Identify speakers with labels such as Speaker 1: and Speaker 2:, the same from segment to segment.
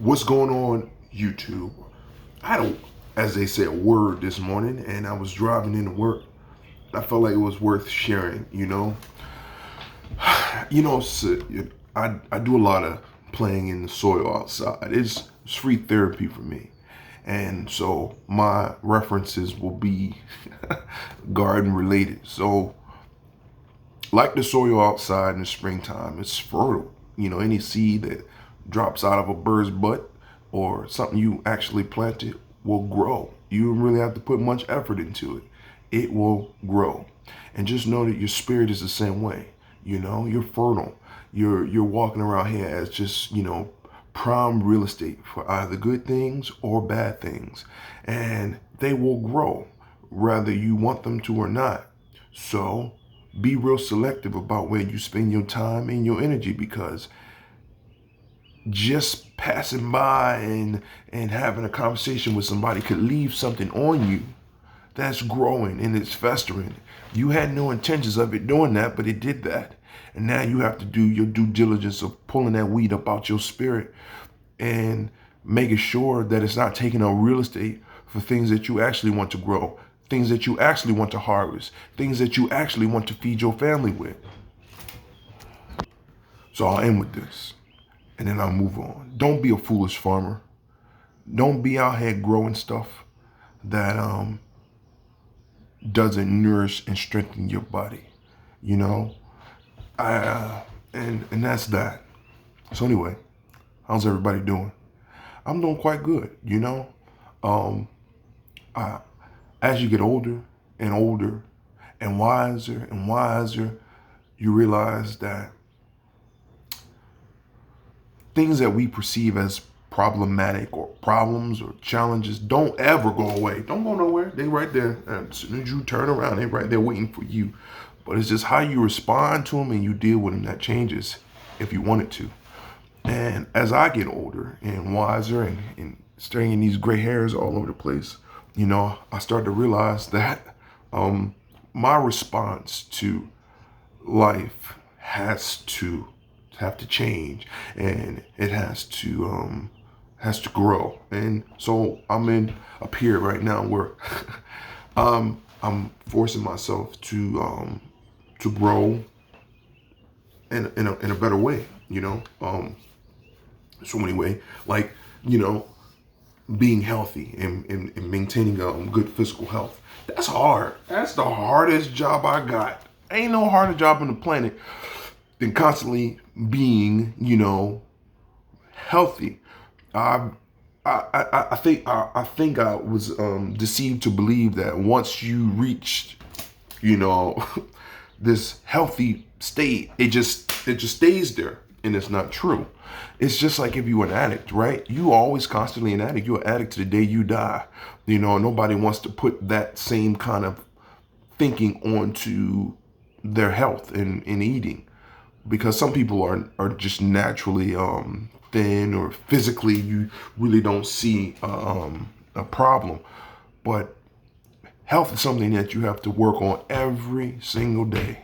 Speaker 1: What's going on, YouTube? I had as they say, a word this morning, and I was driving into work. I felt like it was worth sharing. I do a lot of playing in the soil outside. It's free therapy for me, and so my references will be garden related. So, like the soil outside in the springtime, it's fertile. Any seed that drops out of a bird's butt or something you actually planted will grow. You don't really have to put much effort into it. It will grow. And just know that your spirit is the same way. You're fertile. You're walking around here as just, prime real estate for either good things or bad things. And they will grow whether you want them to or not. So be real selective about where you spend your time and your energy, because just passing by and having a conversation with somebody could leave something on you that's growing and it's festering. You had no intentions of it doing that, but it did that. And now you have to do your due diligence of pulling that weed up out your spirit and making sure that it's not taking up real estate for things that you actually want to grow, things that you actually want to harvest, things that you actually want to feed your family with. So I'll end with this, and then I'll move on. Don't be a foolish farmer. Don't be out here growing stuff that doesn't nourish and strengthen your body. And that's that. So anyway, how's everybody doing? I'm doing quite good. As you get older and older and wiser, you realize that things that we perceive as problematic or problems or challenges don't ever go away. Don't go nowhere. They right there. And as soon as you turn around, they right there waiting for you. But it's just how you respond to them and you deal with them that changes if you want it to. And as I get older and wiser and staring in these gray hairs all over the place, I start to realize that my response to life has to change, and it has to grow. And so I'm in a period right now where I'm forcing myself to grow in a better way. So anyway, like being healthy and maintaining good physical health. That's hard. That's the hardest job I got. Ain't no harder job on the planet than constantly being, healthy. I think I was deceived to believe that once you reached, this healthy state, it just stays there, and it's not true. It's just like if you're an addict, right? You always constantly an addict. You're an addict to the day you die. Nobody wants to put that same kind of thinking onto their health and eating, because some people are just naturally thin, or physically you really don't see a problem. But health is something that you have to work on every single day,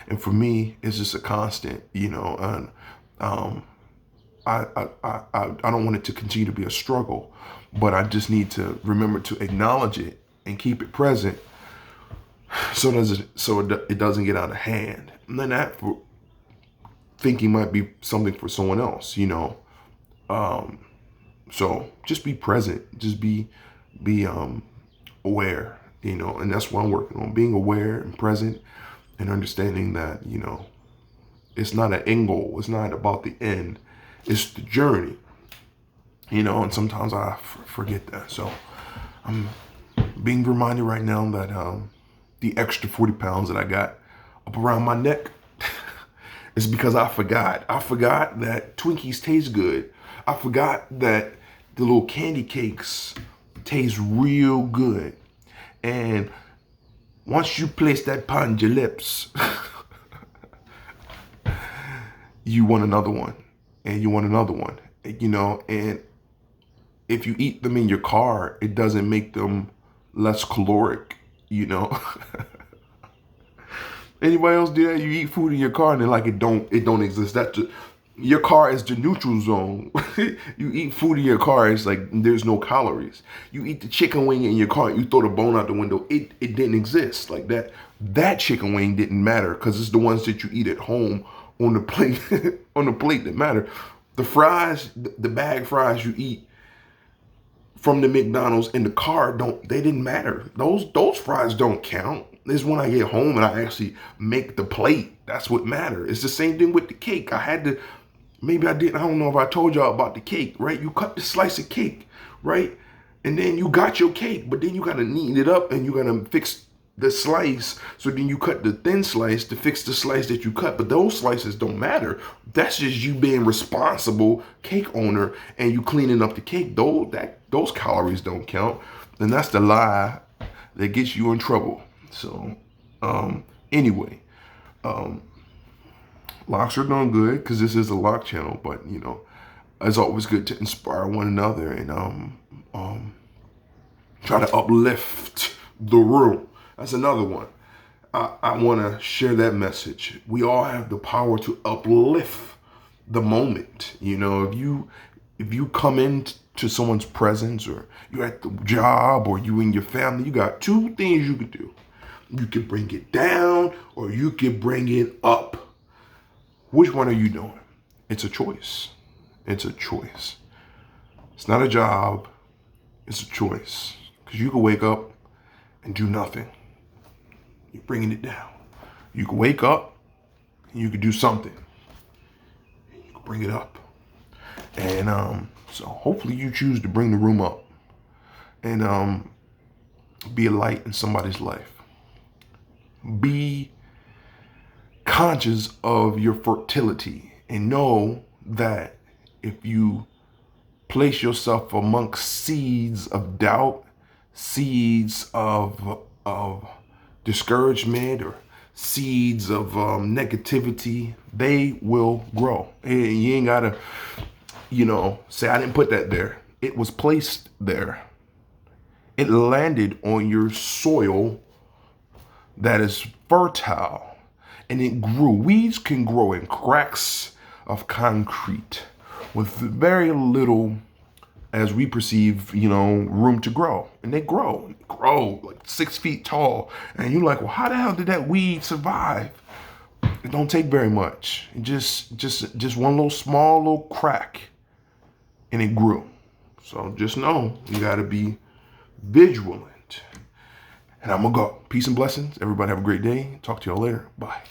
Speaker 1: and for me, it's just a constant, and I don't want it to continue to be a struggle, but I just need to remember to acknowledge it and keep it present, so it doesn't get out of hand. And then that thinking might be something for someone else, So just be present, just be aware, and that's what I'm working on: being aware and present, and understanding that it's not an end goal. It's not about the end. It's the journey, and sometimes I forget that. So I'm being reminded right now that the extra 40 pounds that I got up around my neck is because I forgot. I forgot that Twinkies taste good. I forgot that the little candy cakes taste real good. And once you place that upon your lips, you want another one, and you want another one, and if you eat them in your car, it doesn't make them less caloric, Anybody else do that? You eat food in your car and then like it don't exist. Your car is the neutral zone. You eat food in your car, it's like there's no calories. You eat the chicken wing in your car, you throw the bone out the window. It didn't exist like that. That chicken wing didn't matter because it's the ones that you eat at home on the plate on the plate that matter. The fries, the bag fries you eat from the McDonald's in the car they didn't matter. Those fries don't count. It's when I get home and I actually make the plate. That's what matters. It's the same thing with the cake. I had to, maybe I didn't, I don't know if I told y'all about the cake, right? You cut the slice of cake, right? And then you got your cake, but then you gotta neaten it up and you gotta fix the slice. So then you cut the thin slice to fix the slice that you cut. But those slices don't matter. That's just you being responsible cake owner and you cleaning up the cake. Those calories don't count. And that's the lie that gets you in trouble. So anyway, locks are doing good because this is a lock channel, but you know, it's always good to inspire one another and try to uplift the room. That's another one. I want to share that message. We all have the power to uplift the moment. You know, if you come into someone's presence, or you're at the job, or you and your family, you got two things you could do. You can bring it down, or you can bring it up. Which one are you doing? It's a choice. It's a choice. It's not a job. It's a choice. Because you can wake up and do nothing. You're bringing it down. You can wake up and you can do something. You can bring it up. And so hopefully you choose to bring the room up and be a light in somebody's life. Be conscious of your fertility and know that if you place yourself amongst seeds of doubt, seeds of discouragement, or seeds of negativity, they will grow. And you ain't gotta, say, I didn't put that there. It was placed there. It landed on your soil that is fertile, and it grew. Weeds can grow in cracks of concrete with very little, as we perceive, room to grow. And they grow like 6 feet tall. And you're like, well, how the hell did that weed survive? It don't take very much. It just one little small little crack, and it grew. So just know you gotta be vigilant. And I'm gonna go. Peace and blessings. Everybody have a great day. Talk to y'all later. Bye.